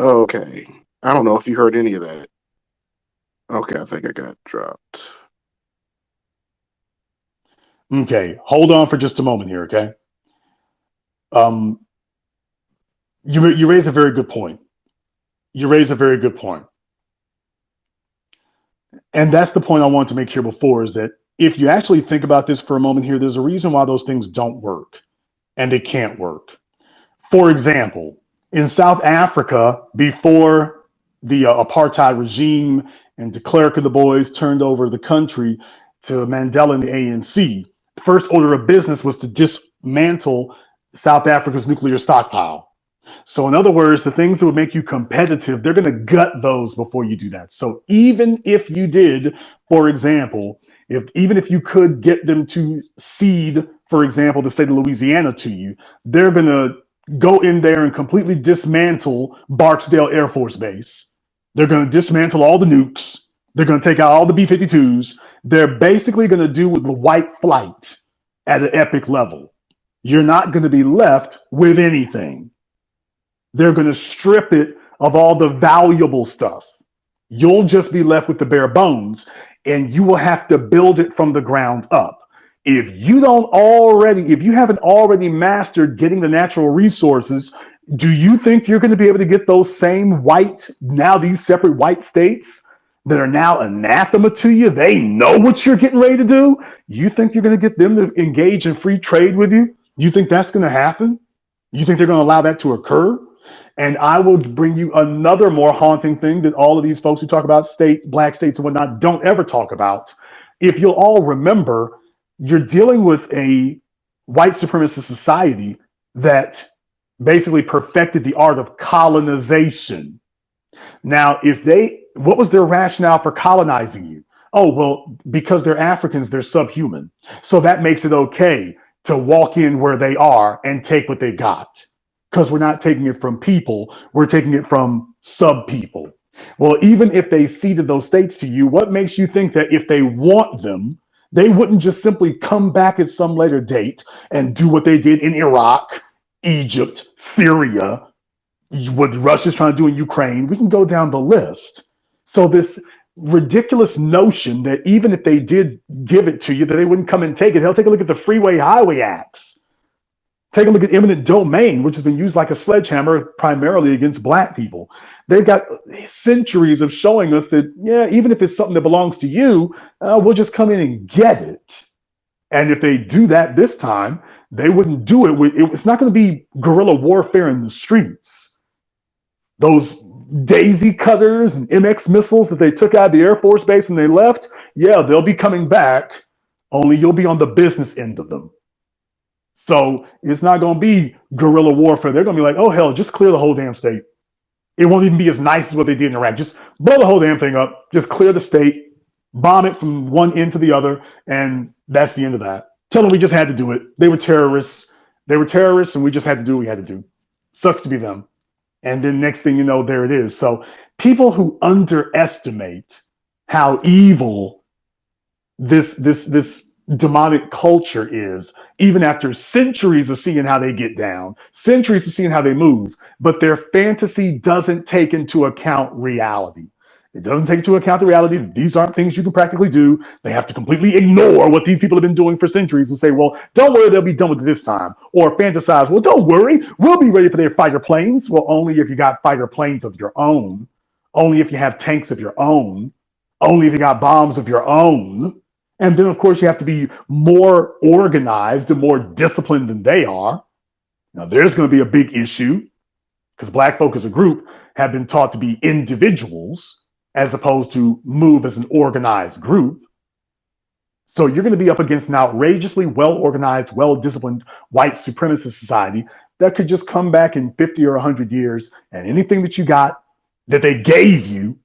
Okay. I don't know if you heard any of that. Okay, I think I got dropped. Okay, hold on for just a moment here, okay? Um, you raise a very good point. You raise a very good point. And that's the point I wanted to make here before is that if you actually think about this for a moment here, there's a reason why those things don't work and they can't work. For example, in South Africa, before the apartheid regime and de Klerk and the boys turned over the country to Mandela and the ANC, the first order of business was to dismantle South Africa's nuclear stockpile. So, in other words, the things that would make you competitive, they're going to gut those before you do that. So, even if you did, for example, even if you could get them to cede, for example, the state of Louisiana to you, they're going to go in there and completely dismantle Barksdale Air Force Base. They're going to dismantle all the nukes. They're going to take out all the B-52s. They're basically going to do with the white flight at an epic level. You're not going to be left with anything. They're going to strip it of all the valuable stuff. You'll just be left with the bare bones, and you will have to build it from the ground up. If you haven't already mastered getting the natural resources, do you think you're going to be able to get those same these separate white states that are now anathema to you? They know what you're getting ready to do. You think you're going to get them to engage in free trade with you? You think that's going to happen? You think they're going to allow that to occur? And I will bring you another more haunting thing that all of these folks who talk about states, black states and whatnot, don't ever talk about. If you'll all remember, you're dealing with a white supremacist society that basically perfected the art of colonization. Now, what was their rationale for colonizing you? Oh, well, because they're Africans, they're subhuman. So that makes it okay to walk in where they are and take what they've got. Because we're not taking it from people, we're taking it from sub people. Well, even if they ceded those states to you, what makes you think that if they want them, they wouldn't just simply come back at some later date and do what they did in Iraq, Egypt, Syria, what Russia's trying to do in Ukraine? We can go down the list. So this ridiculous notion that even if they did give it to you, that they wouldn't come and take it. They'll take a look at the Freeway Highway Acts. Take a look at eminent domain, which has been used like a sledgehammer primarily against black people. They've got centuries of showing us that, yeah, even if it's something that belongs to you, we'll just come in and get it. And if they do that this time, they wouldn't do it with, it's not going to be guerrilla warfare in the streets. Those daisy cutters and MX missiles that they took out of the Air Force Base when they left, yeah, they'll be coming back, only you'll be on the business end of them. So it's not going to be guerrilla warfare. They're going to be like, oh, hell, just clear the whole damn state. It won't even be as nice as what they did in Iraq. Just blow the whole damn thing up. Just clear the state, bomb it from one end to the other, and that's the end of that. Tell them we just had to do it. They were terrorists. They were terrorists, and we just had to do what we had to do. Sucks to be them. And then next thing you know, there it is. So people who underestimate how evil this demonic culture is, even after centuries of seeing how they get down, centuries of seeing how they move, but their fantasy doesn't take into account reality. It doesn't take into account the reality that these aren't things you can practically do. They have to completely ignore what these people have been doing for centuries and say, well, don't worry, they'll be done with it this time. Or fantasize, well, don't worry, we'll be ready for their fighter planes. Well, only if you got fighter planes of your own, only if you have tanks of your own, only if you got bombs of your own. And then, of course, you have to be more organized and more disciplined than they are. Now, there's going to be a big issue because black folk as a group have been taught to be individuals as opposed to move as an organized group. So you're going to be up against an outrageously well-organized, well-disciplined white supremacist society that could just come back in 50 or 100 years, and anything that you got that they gave you,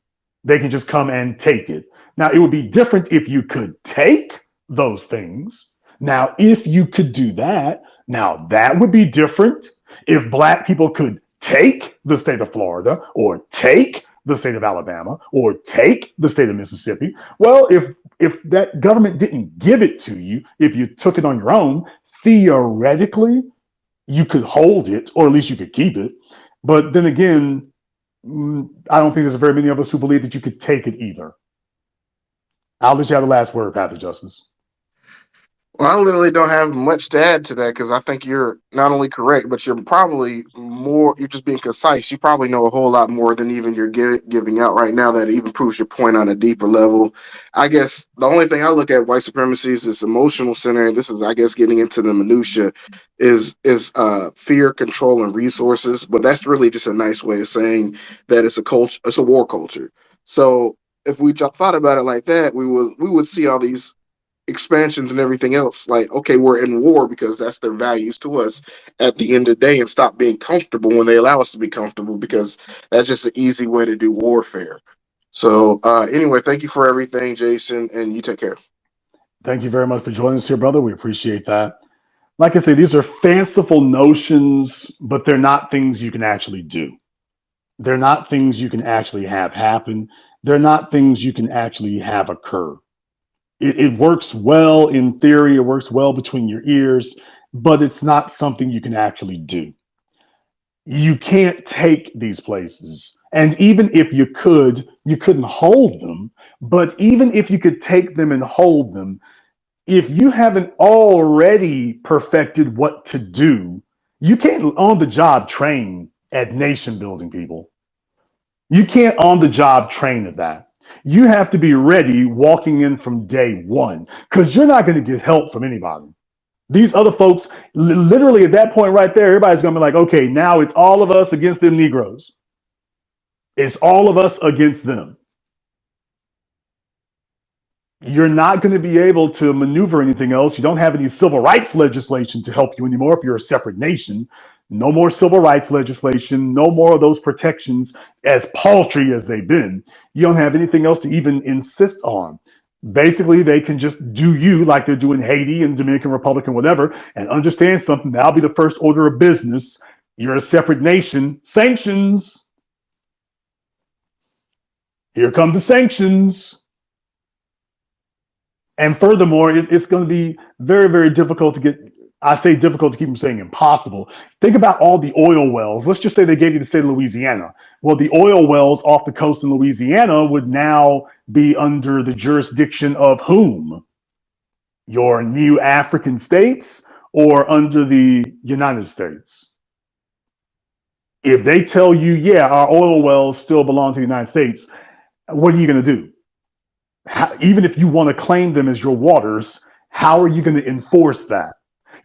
they can just come and take it. Now, it would be different if you could take those things. Now, if you could do that, now that would be different. If black people could take the state of Florida or take the state of Alabama or take the state of Mississippi, well, if that government didn't give it to you, if you took it on your own, theoretically, you could hold it, or at least you could keep it. But then again, I don't think there's very many of us who believe that you could take it either. I'll let you have the last word, Path of Justice. Well, I literally don't have much to add to that because I think you're not only correct, but you're probably more, you're just being concise. You probably know a whole lot more than even you're giving out right now that even proves your point on a deeper level. I guess the only thing I look at white supremacy is this emotional center, and this is, I guess, getting into the minutia, is fear, control, and resources. But that's really just a nice way of saying that it's a culture, it's a war culture. So if we thought about it like that, we would see all these expansions and everything else, like, okay, we're in war because that's their values to us at the end of the day, and stop being comfortable when they allow us to be comfortable, because that's just an easy way to do warfare. So anyway, thank you for everything, Jason, and you take care. Thank you very much for joining us here, brother. We appreciate that. Like I say, these are fanciful notions, but they're not things you can actually do. They're not things you can actually have happen. They're not things you can actually have occur. It works well in theory, it works well between your ears, but it's not something you can actually do. You can't take these places. And even if you could, you couldn't hold them. But even if you could take them and hold them, if you haven't already perfected what to do, you can't on the job train at nation building, people. You can't on the job train at that. You have to be ready walking in from day one because you're not going to get help from anybody. These other folks, literally at that point right there, everybody's going to be like, okay, now it's all of us against them Negroes. It's all of us against them. You're not going to be able to maneuver anything else. You don't have any civil rights legislation to help you anymore if you're a separate nation. No more civil rights legislation, no more of those protections, as paltry as they've been. You don't have anything else to even insist on. Basically, they can just do you like they're doing Haiti and Dominican Republic and whatever, and understand something. That'll be the first order of business. You're a separate nation. Sanctions. Here come the sanctions. And furthermore, it's going to be very, very difficult to get. I say difficult to keep from saying impossible. Think about all the oil wells. Let's just say they gave you the state of Louisiana. Well, the oil wells off the coast in Louisiana would now be under the jurisdiction of whom? Your new African states or under the United States? If they tell you, yeah, our oil wells still belong to the United States, what are you going to do? Even if you want to claim them as your waters, how are you going to enforce that?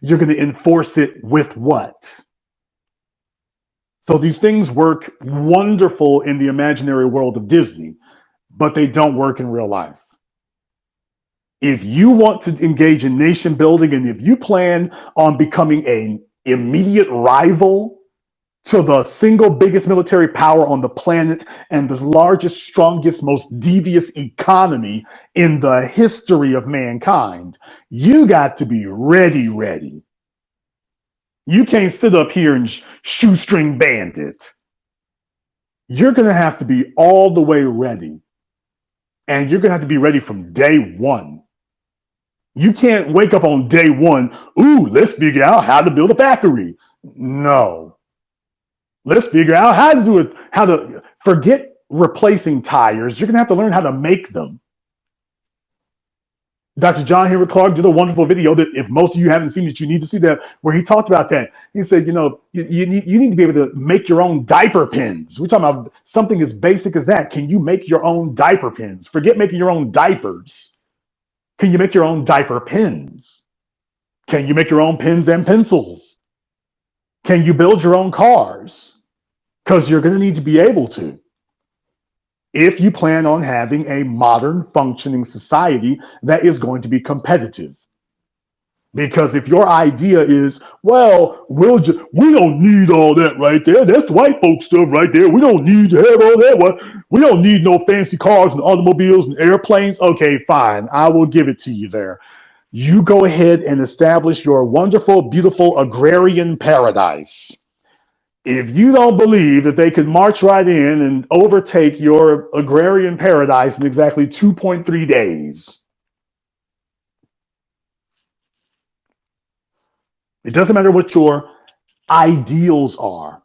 You're going to enforce it with what? So these things work wonderful in the imaginary world of Disney, but they don't work in real life. If you want to engage in nation building and if you plan on becoming an immediate rival to the single biggest military power on the planet and the largest, strongest, most devious economy in the history of mankind, you got to be ready. You can't sit up here and shoestring band it. You're going to have to be all the way ready. And you're going to have to be ready from day one. You can't wake up on day one, ooh, let's figure out how to build a factory. No. Let's figure out how to do it, how to forget replacing tires. You're going to have to learn how to make them. Dr. John Henry Clark did a wonderful video that if most of you haven't seen it, you need to see that, where he talked about that. He said, you need to be able to make your own diaper pins. We're talking about something as basic as that. Can you make your own diaper pins? Forget making your own diapers. Can you make your own diaper pins? Can you make your own pens and pencils? Can you build your own cars? Because you're going to need to be able to, if you plan on having a modern functioning society that is going to be competitive. Because if your idea is, well, we don't need all that right there. That's the white folks stuff right there. We don't need to have all that. We don't need no fancy cars and automobiles and airplanes. Okay, fine. I will give it to you there. You go ahead and establish your wonderful, beautiful agrarian paradise. If you don't believe that they could march right in and overtake your agrarian paradise in exactly 2.3 days, it doesn't matter what your ideals are.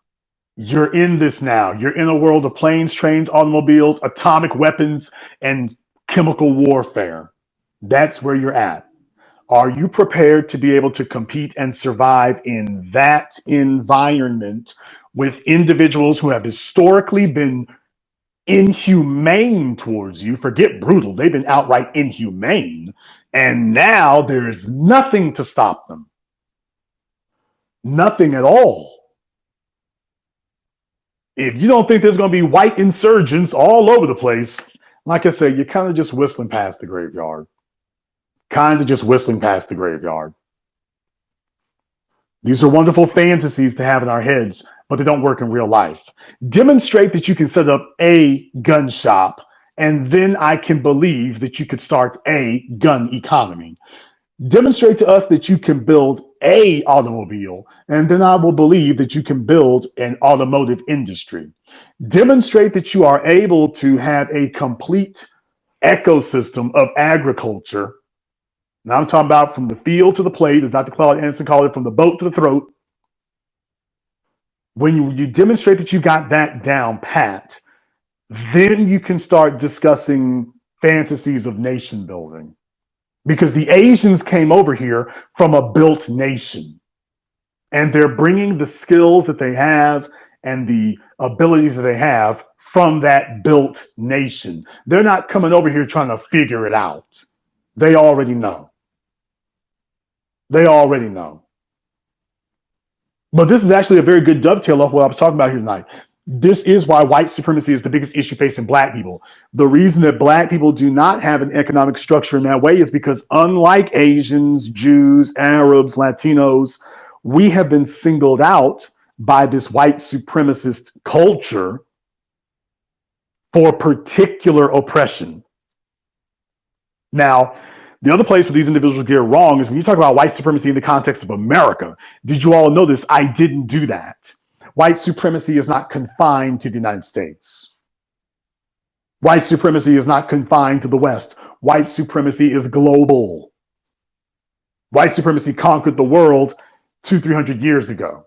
You're in this now. You're in a world of planes, trains, automobiles, atomic weapons, and chemical warfare. That's where you're at. Are you prepared to be able to compete and survive in that environment with individuals who have historically been inhumane towards you? Forget brutal, they've been outright inhumane. And now there's nothing to stop them. Nothing at all. If you don't think there's going to be white insurgents all over the place, like I said, you're kind of just whistling past the graveyard. Kind of just whistling past the graveyard. These are wonderful fantasies to have in our heads, but they don't work in real life. Demonstrate that you can set up a gun shop, and then I can believe that you could start a gun economy. Demonstrate to us that you can build a automobile, and then I will believe that you can build an automotive industry. Demonstrate that you are able to have a complete ecosystem of agriculture. Now I'm talking about from the field to the plate, as Dr. Claude Anderson called it, from the boat to the throat. When you demonstrate that you got that down pat, then you can start discussing fantasies of nation building. Because the Asians came over here from a built nation, and they're bringing the skills that they have and the abilities that they have from that built nation. They're not coming over here trying to figure it out. They already know. They already know. But this is actually a very good dovetail of what I was talking about here tonight. This is why white supremacy is the biggest issue facing black people. The reason that black people do not have an economic structure in that way is because, unlike Asians, Jews, Arabs, Latinos, we have been singled out by this white supremacist culture for particular oppression. Now, the other place where these individuals get it wrong is when you talk about white supremacy in the context of America. Did you all know this? I didn't do that. White supremacy is not confined to the United States. White supremacy is not confined to the West. White supremacy is global. White supremacy conquered the world 200-300 years ago.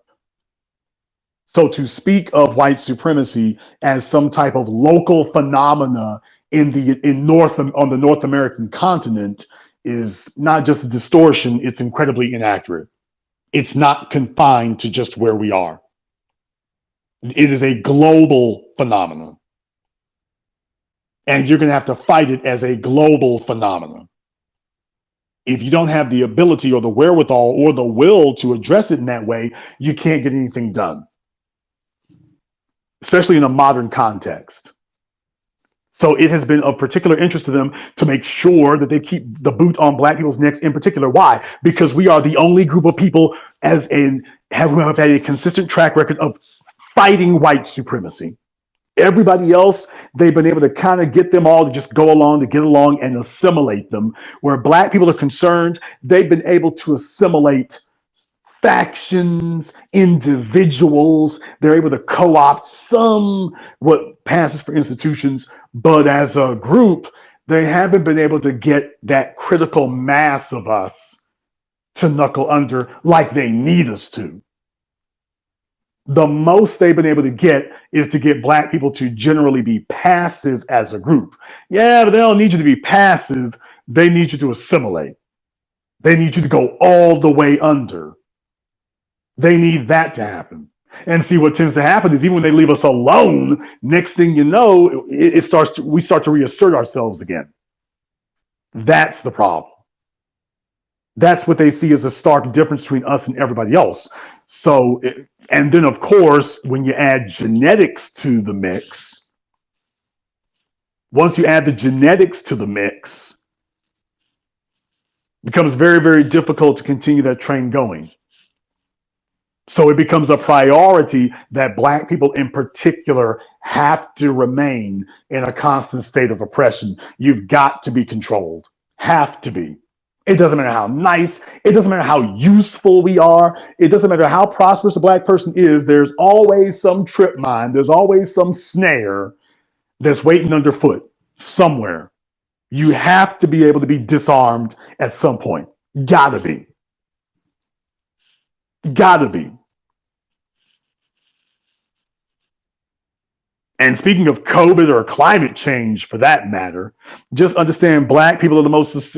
So to speak of white supremacy as some type of local phenomena on the North American continent is not just a distortion, it's incredibly inaccurate. It's not confined to just where we are. It is a global phenomenon. And you're going to have to fight it as a global phenomenon. If you don't have the ability or the wherewithal or the will to address it in that way, you can't get anything done, especially in a modern context. So it has been of particular interest to them to make sure that they keep the boot on black people's necks in particular. Why? Because we are the only group of people have had a consistent track record of fighting white supremacy. Everybody else, they've been able to kind of get them all to just go along, to get along and assimilate them. Where black people are concerned, they've been able to assimilate factions, individuals. They're able to co-opt some what passes for institutions, but as a group, they haven't been able to get that critical mass of us to knuckle under like they need us to. The most they've been able to get is to get black people to generally be passive as a group. Yeah, but they don't need you to be passive. They need you to assimilate. They need you to go all the way under. They need that to happen. And see, what tends to happen is even when they leave us alone, next thing you know, we start to reassert ourselves again. That's the problem. That's what they see as a stark difference between us and everybody else. So, and then of course, when you add genetics to the mix, once you add the genetics to the mix, it becomes very, very difficult to continue that train going. So it becomes a priority that black people in particular have to remain in a constant state of oppression. You've got to be controlled. Have to be. It doesn't matter how nice, it doesn't matter how useful we are, it doesn't matter how prosperous a black person is, there's always some trip mine, there's always some snare that's waiting underfoot somewhere. You have to be able to be disarmed at some point. Gotta be. Gotta be. And speaking of COVID or climate change for that matter, just understand black people are the most,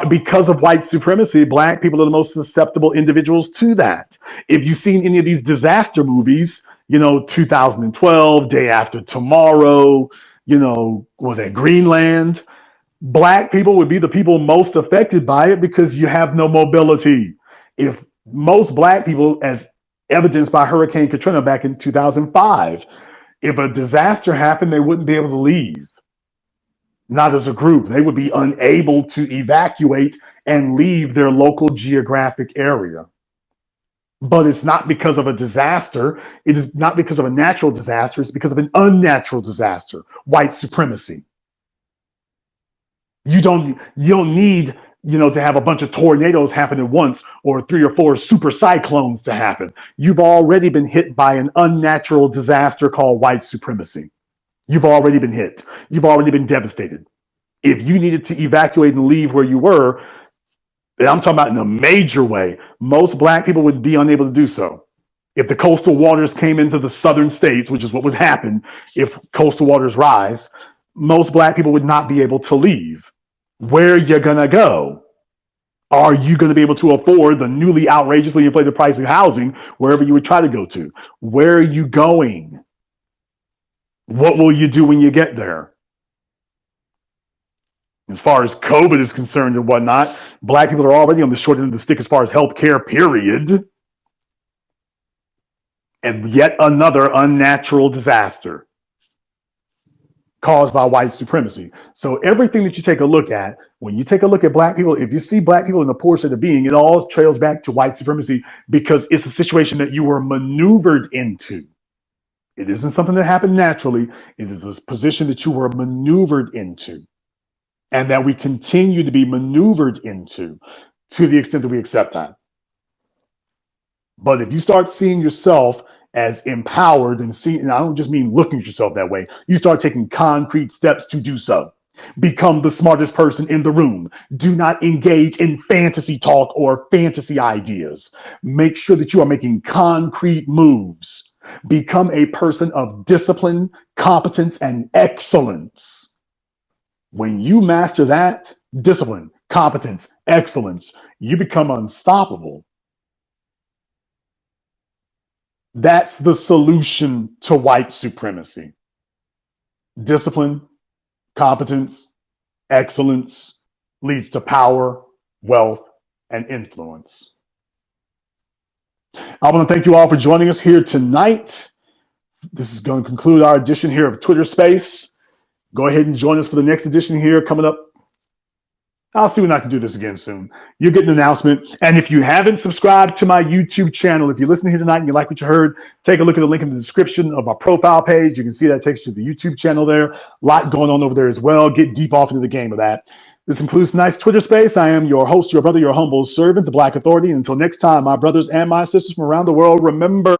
because of white supremacy, black people are the most susceptible individuals to that. If you've seen any of these disaster movies, 2012, Day After Tomorrow, was that Greenland? Black people would be the people most affected by it because you have no mobility. If most black people, as evidenced by Hurricane Katrina back in 2005, if a disaster happened, they wouldn't be able to leave. Not as a group. They would be unable to evacuate and leave their local geographic area. But it's not because of a disaster. It is not because of a natural disaster. It's because of an unnatural disaster. White supremacy. You don't need to have a bunch of tornadoes happen at once or 3 or 4 super cyclones to happen. You've already been hit by an unnatural disaster called white supremacy. You've already been hit. You've already been devastated. If you needed to evacuate and leave where you were, and I'm talking about in a major way, most black people would be unable to do so. If the coastal waters came into the southern states, which is what would happen if coastal waters rise, most black people would not be able to leave. Where are you gonna go? Are you going to be able to afford the newly outrageously inflated price of housing wherever you would try to go to? Where are you going? What will you do when you get there? As far as COVID is concerned and whatnot, black people are already on the short end of the stick as far as healthcare, period. And yet another unnatural disaster caused by white supremacy. So everything that you take a look at, when you take a look at black people, if you see black people in the poor state of being, it all trails back to white supremacy because it's a situation that you were maneuvered into. It isn't something that happened naturally. It is a position that you were maneuvered into and that we continue to be maneuvered into to the extent that we accept that. But if you start seeing yourself as empowered and I don't just mean looking at yourself that way, you start taking concrete steps to do so. Become the smartest person in the room. Do not engage in fantasy talk or fantasy ideas. Make sure that you are making concrete moves. Become a person of discipline, competence, and excellence. When you master that, discipline, competence, excellence, you become unstoppable. That's the solution to white supremacy. Discipline, competence, excellence leads to power, wealth, and influence. I want to thank you all for joining us here tonight. This is going to conclude our edition here of Twitter Space. Go ahead and join us for the next edition here coming up. I'll see when I can do this again soon. You'll get an announcement. And if you haven't subscribed to my YouTube channel, if you're listening here tonight and you like what you heard, take a look at the link in the description of my profile page. You can see that takes you to the YouTube channel there. A lot going on over there as well. Get deep off into the game of that. This concludes tonight's Twitter Space. I am your host, your brother, your humble servant, the Black Authority. And until next time, my brothers and my sisters from around the world, remember,